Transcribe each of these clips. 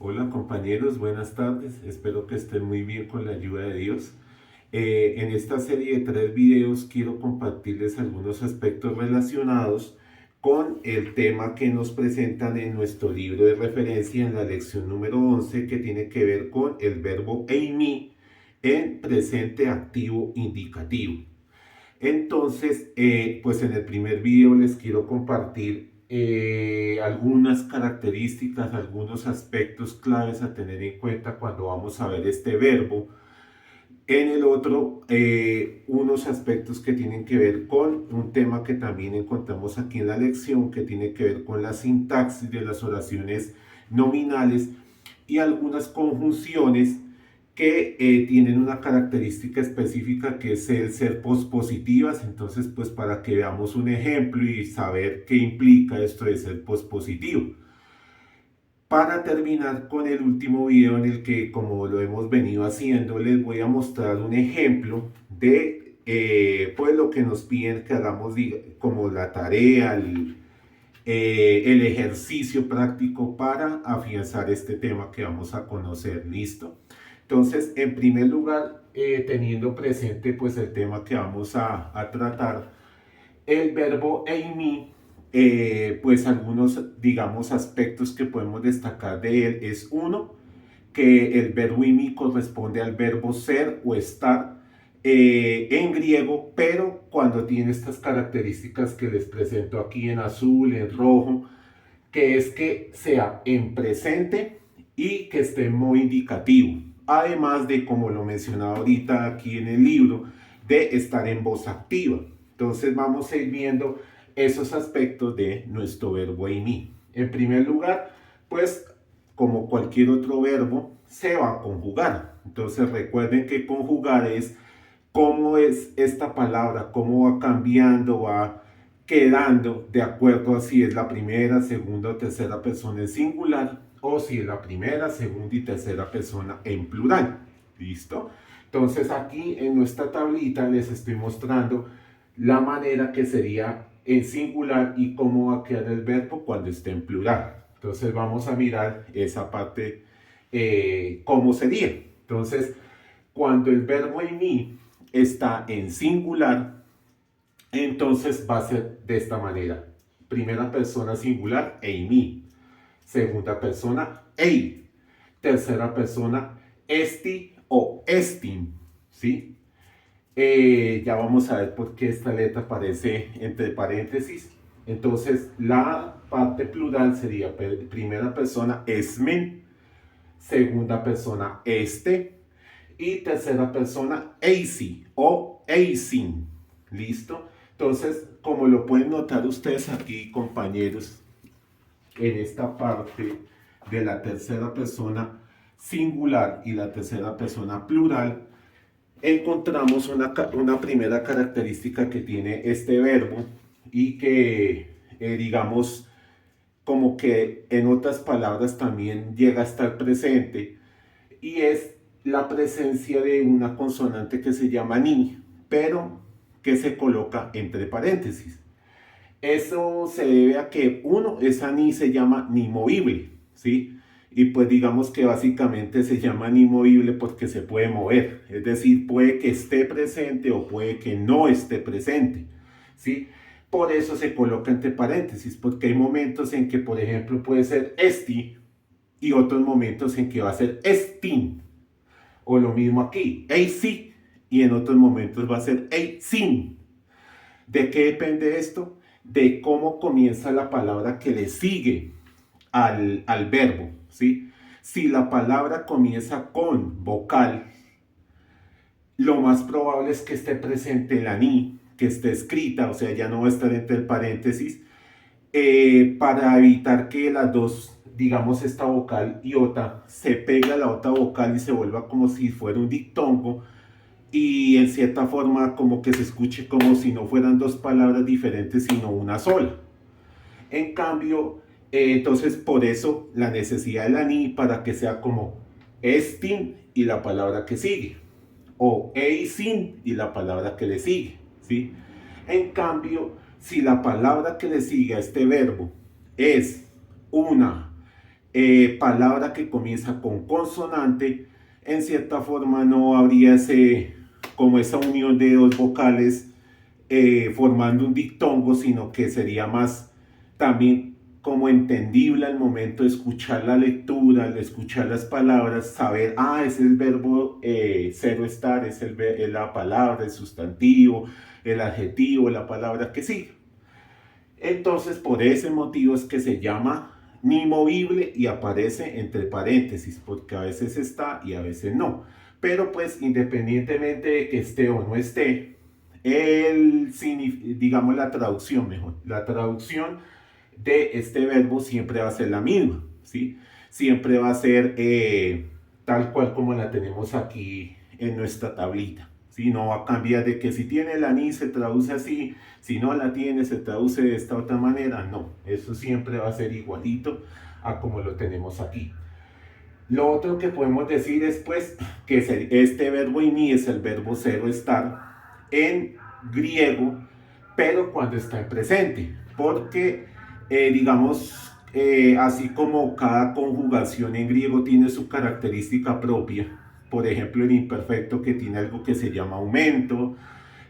Hola compañeros, buenas tardes. Espero que estén muy bien con la ayuda de Dios. En esta serie de 3 videos quiero compartirles algunos aspectos relacionados con el tema que nos presentan en nuestro libro de referencia en la lección número 11, que tiene que ver con el verbo eimi en presente activo indicativo. Entonces, pues en el primer video les quiero compartir algunas características, algunos aspectos claves a tener en cuenta cuando vamos a ver este verbo. En el otro, unos aspectos que tienen que ver con un tema que también encontramos aquí en la lección, que tiene que ver con la sintaxis de las oraciones nominales y algunas conjunciones que tienen una característica específica, que es el ser pospositivas. Entonces, pues para que veamos un ejemplo y saber qué implica esto de ser pospositivo. Para terminar con el último video, en el que, como lo hemos venido haciendo, les voy a mostrar un ejemplo de pues lo que nos piden que hagamos, como la tarea, el ejercicio práctico para afianzar este tema que vamos a conocer. ¿Listo? Entonces, en primer lugar, teniendo presente pues el tema que vamos a tratar, el verbo eimi, pues algunos, digamos, aspectos que podemos destacar de él es: uno, que el verbo imi corresponde al verbo ser o estar en griego, pero cuando tiene estas características que les presento aquí en azul, en rojo, que es que sea en presente y que esté en modo indicativo. Además de, como lo mencionaba ahorita aquí en el libro, de estar en voz activa. Entonces vamos a ir viendo esos aspectos de nuestro verbo eimi. En primer lugar, pues como cualquier otro verbo, se va a conjugar. Entonces recuerden que conjugar es cómo es esta palabra, cómo va cambiando, va quedando de acuerdo a si es la primera, segunda o tercera persona en singular, o si es la primera, segunda y tercera persona en plural. ¿Listo? Entonces aquí en nuestra tablita les estoy mostrando la manera que sería en singular y cómo va a quedar el verbo cuando esté en plural. Entonces vamos a mirar esa parte, cómo sería. Entonces, cuando el verbo en mí está en singular, entonces va a ser de esta manera: primera persona singular, eimi; segunda persona, ei; tercera persona, esti o estim, ¿sí? Ya vamos a ver por qué esta letra aparece entre paréntesis. Entonces, la parte plural sería primera persona, esmen; segunda persona, este; y tercera persona, eisi o eisin. ¿Listo? Entonces, como lo pueden notar ustedes aquí, compañeros, en esta parte de la tercera persona singular y la tercera persona plural, encontramos una primera característica que tiene este verbo y que, digamos, como que en otras palabras también llega a estar presente, y es la presencia de una consonante que se llama ni, pero que se coloca entre paréntesis. Eso se debe a que, uno, esa ni se llama ni movible, ¿sí? Y pues digamos que básicamente se llama ni movible porque se puede mover, es decir, puede que esté presente o puede que no esté presente, ¿sí? Por eso se coloca entre paréntesis, porque hay momentos en que, por ejemplo, puede ser esti, y otros momentos en que va a ser estin. O lo mismo aquí, eici, y en otros momentos va a ser eisin. ¿De qué depende esto? De cómo comienza la palabra que le sigue al verbo, ¿sí? Si la palabra comienza con vocal, lo más probable es que esté presente la ni, que esté escrita, o sea, ya no va a estar entre el paréntesis, para evitar que las dos, digamos, esta vocal iota, se pegue a la otra vocal y se vuelva como si fuera un dictongo, y en cierta forma como que se escuche como si no fueran dos palabras diferentes, sino una sola. En cambio, entonces por eso la necesidad de la ni, para que sea como estin y la palabra que sigue, o eisin y la palabra que le sigue, ¿sí? En cambio, si la palabra que le sigue a este verbo es una palabra que comienza con consonante, en cierta forma no habría como esa unión de dos vocales formando un dictongo, sino que sería más también como entendible al momento de escuchar la lectura, al escuchar las palabras, saber, es el verbo ser o estar, es la palabra, el sustantivo, el adjetivo, la palabra que sigue. Entonces, por ese motivo es que se llama ni movible y aparece entre paréntesis, porque a veces está y a veces no. Pero pues independientemente de que esté o no esté, digamos la traducción mejor, la traducción de este verbo siempre va a ser la misma, ¿sí? Siempre va a ser tal cual como la tenemos aquí en nuestra tablita. ¿Sí? No va a cambiar de que si tiene la ni se traduce así, si no la tiene se traduce de esta otra manera. No, eso siempre va a ser igualito a como lo tenemos aquí. Lo otro que podemos decir es pues que este verbo ini es el verbo ser o estar en griego, pero cuando está en presente, porque digamos, así como cada conjugación en griego tiene su característica propia, por ejemplo el imperfecto que tiene algo que se llama aumento,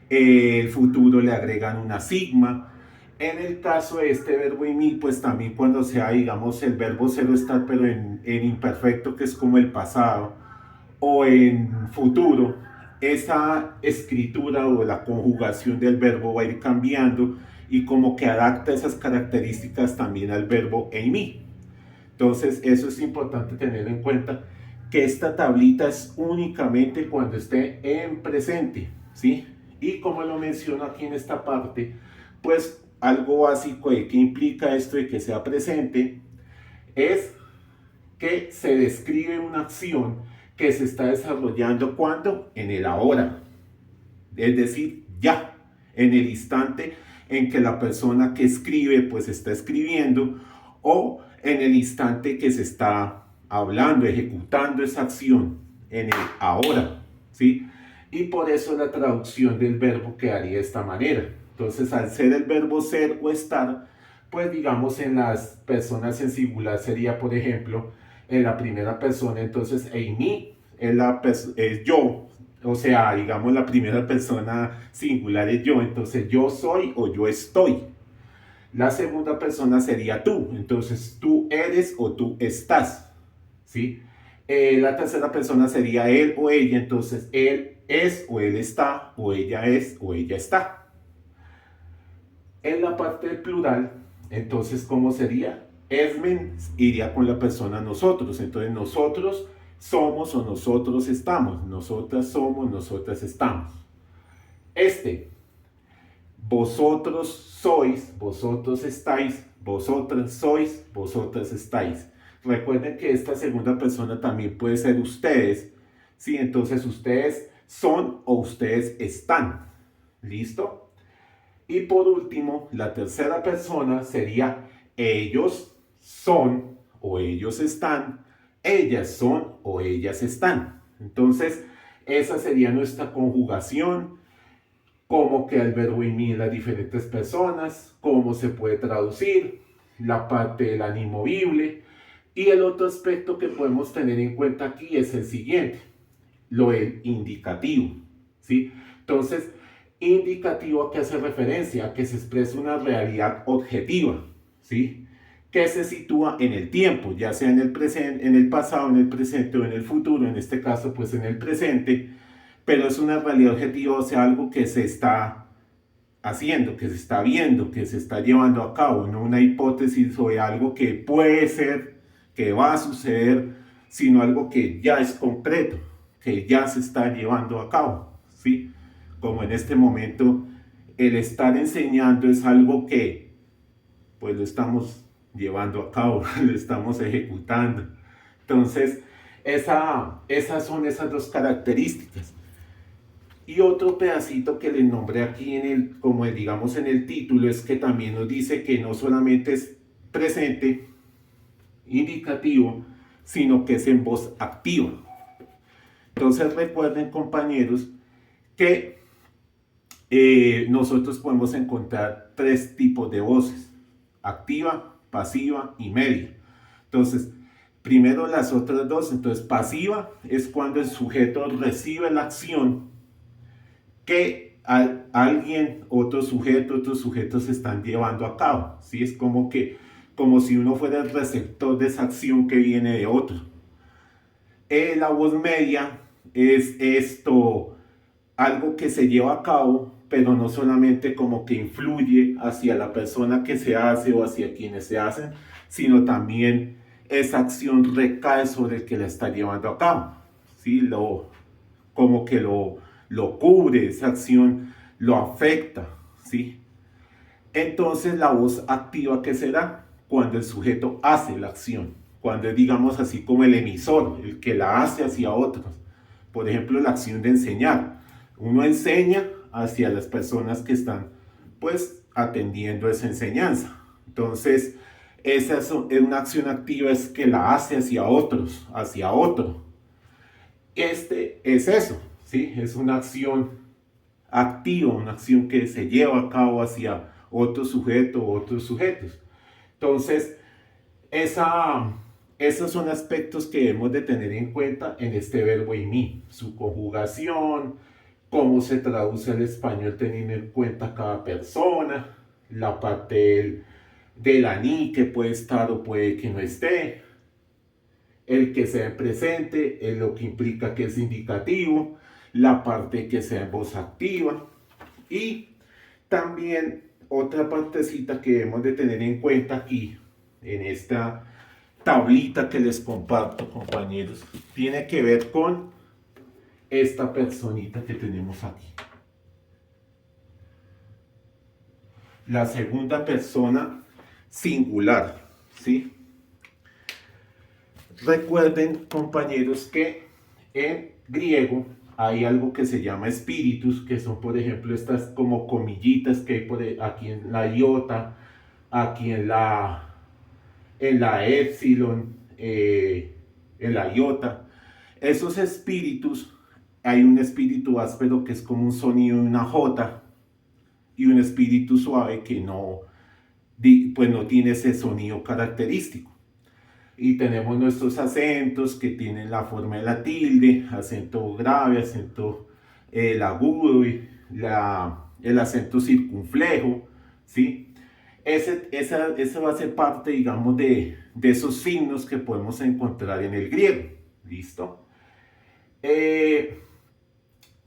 el futuro le agregan una sigma. En el caso de este verbo ini, pues también cuando sea, digamos, el verbo ser o estar, pero en imperfecto, que es como el pasado, o en futuro, esa escritura o la conjugación del verbo va a ir cambiando y como que adapta esas características también al verbo eimi. Entonces, eso es importante tener en cuenta que esta tablita es únicamente cuando esté en presente, ¿sí? Y como lo menciono aquí en esta parte, pues algo básico de que implica esto de que sea presente es que se describe una acción que se está desarrollando cuando en el ahora, es decir, ya, en el instante en que la persona que escribe pues está escribiendo o en el instante que se está hablando, ejecutando esa acción en el ahora, ¿sí? Y por eso la traducción del verbo quedaría de esta manera. Entonces, al ser el verbo ser o estar, pues digamos en las personas en singular sería, por ejemplo, en la primera persona, entonces Amy es yo, o sea, digamos la primera persona singular es yo, entonces yo soy o yo estoy. La segunda persona sería tú, entonces tú eres o tú estás, ¿sí? La tercera persona sería él o ella, entonces él es o él está, o ella es o ella está. En la parte del plural, entonces, ¿cómo sería? Esmen iría con la persona nosotros, entonces nosotros somos o nosotros estamos, nosotras somos, nosotras estamos. Vosotros sois, vosotros estáis, vosotras sois, vosotras estáis. Recuerden que esta segunda persona también puede ser ustedes, ¿sí? Entonces ustedes son o ustedes están. ¿Listo? Y por último, la tercera persona sería ellos son o ellos están, ellas son o ellas están. Entonces, esa sería nuestra conjugación, cómo queda el verbo in en las diferentes personas, cómo se puede traducir, la parte del inamovible. Y el otro aspecto que podemos tener en cuenta aquí es el siguiente, lo del indicativo, ¿sí? Entonces, indicativo a qué hace referencia, a que se expresa una realidad objetiva, ¿sí? Que se sitúa en el tiempo, ya sea en el presente, en el pasado, en el presente o en el futuro, en este caso pues en el presente, pero es una realidad objetiva, o sea, algo que se está haciendo, que se está viendo, que se está llevando a cabo, no una hipótesis sobre algo que puede ser, que va a suceder, sino algo que ya es concreto, que ya se está llevando a cabo, ¿sí? Como en este momento, el estar enseñando es algo que, pues lo estamos llevando a cabo, lo estamos ejecutando. Entonces, esas son esas dos características. Y otro pedacito que les nombré aquí como digamos en el título, es que también nos dice que no solamente es presente, indicativo, sino que es en voz activa. Entonces recuerden, compañeros, que nosotros podemos encontrar tres tipos de voces: activa, pasiva y media. Entonces, primero las otras dos. Entonces pasiva es cuando el sujeto recibe la acción que alguien, otros sujetos se están llevando a cabo. ¿Sí? Es como si uno fuera el receptor de esa acción que viene de otro. La voz media es algo que se lleva a cabo, pero no solamente como que influye hacia la persona que se hace o hacia quienes se hacen, sino también esa acción recae sobre el que la está llevando a cabo. ¿Sí? Como que lo cubre, esa acción lo afecta. ¿Sí? Entonces la voz activa, ¿qué será? Cuando el sujeto hace la acción, cuando es, digamos así, como el emisor, el que la hace hacia otros. Por ejemplo, la acción de enseñar. Uno enseña hacia las personas que están, pues, atendiendo esa enseñanza. Entonces, esa es una acción activa, es que la hace hacia otros, hacia otro. Es eso, ¿sí? Es una acción activa, una acción que se lleva a cabo hacia otro sujeto o otros sujetos. Entonces, esos son aspectos que debemos de tener en cuenta en este verbo in me, su conjugación, cómo se traduce al español teniendo en cuenta cada persona, la parte del ani que puede estar o puede que no esté, el que sea en presente, es lo que implica que es indicativo, la parte que sea en voz activa y también otra partecita que debemos de tener en cuenta aquí en esta tablita que les comparto, compañeros, tiene que ver con esta personita que tenemos aquí. La segunda persona singular, ¿sí? Recuerden, compañeros, que en griego hay algo que se llama espíritus, que son, por ejemplo, estas como comillitas que hay aquí en la iota, aquí en la epsilon, en la iota. Esos espíritus, hay un espíritu áspero que es como un sonido de una J y un espíritu suave que pues no tiene ese sonido característico. Y tenemos nuestros acentos que tienen la forma de la tilde, acento grave, acento el agudo y el acento circunflejo, ¿sí? Esa va a ser parte, digamos, de esos signos que podemos encontrar en el griego. ¿Listo?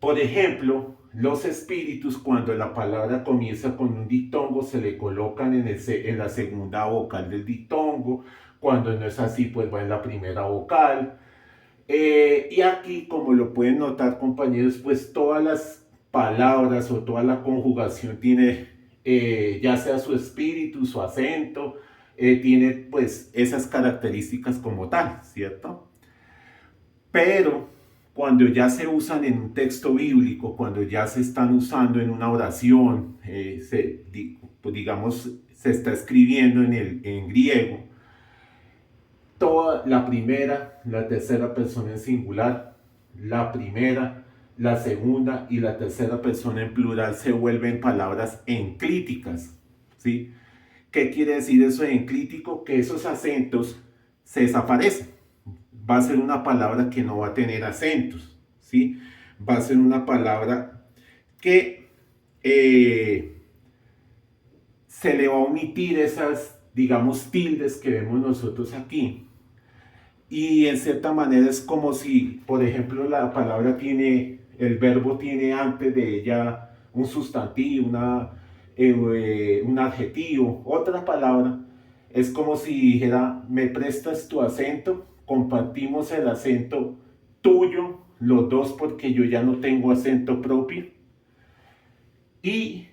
Por ejemplo, los espíritus, cuando la palabra comienza con un diptongo, se le colocan en la segunda vocal del diptongo. Cuando no es así, pues va en la primera vocal. Y aquí, como lo pueden notar, compañeros, pues todas las palabras o toda la conjugación tiene, ya sea su espíritu, su acento, tiene pues esas características como tal, ¿cierto? Pero cuando ya se usan en un texto bíblico, cuando ya se están usando en una oración, pues digamos, se está escribiendo en griego, toda la primera, la tercera persona en singular, la primera, la segunda y la tercera persona en plural se vuelven palabras enclíticas, ¿sí? ¿Qué quiere decir eso de enclítico? Que esos acentos se desaparecen. Va a ser una palabra que no va a tener acentos, ¿sí? Va a ser una palabra que se le va a omitir esas, digamos, tildes que vemos nosotros aquí. Y en cierta manera es como si, por ejemplo, la palabra el verbo tiene antes de ella un sustantivo, un adjetivo, otra palabra. Es como si dijera, me prestas tu acento, compartimos el acento tuyo, los dos, porque yo ya no tengo acento propio. Y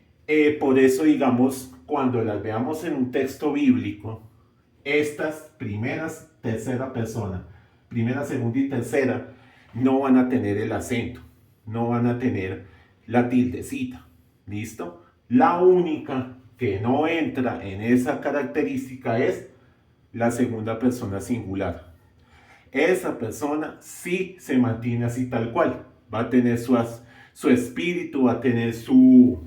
por eso, digamos, cuando las veamos en un texto bíblico, estas primeras, tercera persona, primera, segunda y tercera, no van a tener el acento, no van a tener la tildecita, ¿listo? La única que no entra en esa característica es la segunda persona singular. Esa persona sí se mantiene así tal cual, va a tener su espíritu, va a tener su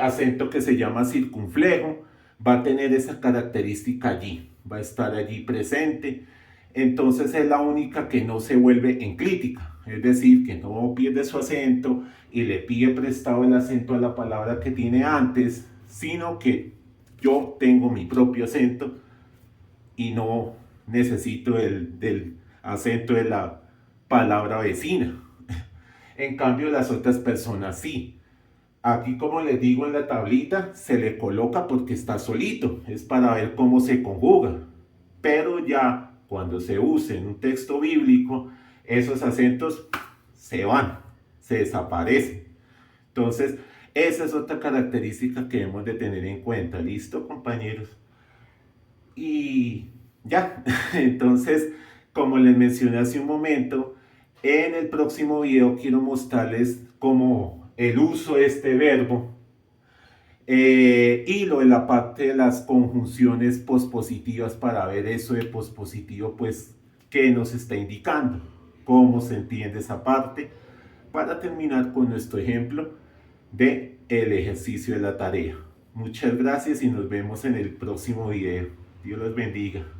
acento que se llama circunflejo, va a tener esa característica allí, va a estar allí presente. Entonces es la única que no se vuelve enclítica, es decir, que no pierde su acento y le pide prestado el acento a la palabra que tiene antes, sino que yo tengo mi propio acento y no necesito del acento de la palabra vecina. En cambio, las otras personas sí. Aquí, como les digo en la tablita, se le coloca porque está solito. Es para ver cómo se conjuga. Pero ya cuando se use en un texto bíblico, esos acentos se van, se desaparecen. Entonces, esa es otra característica que debemos de tener en cuenta. ¿Listo, compañeros? Y ya, entonces, como les mencioné hace un momento, en el próximo video quiero mostrarles cómo el uso de este verbo y lo de la parte de las conjunciones pospositivas para ver eso de pospositivo, pues, qué nos está indicando, cómo se entiende esa parte, para terminar con nuestro ejemplo de el ejercicio de la tarea. Muchas gracias y nos vemos en el próximo video. Dios los bendiga.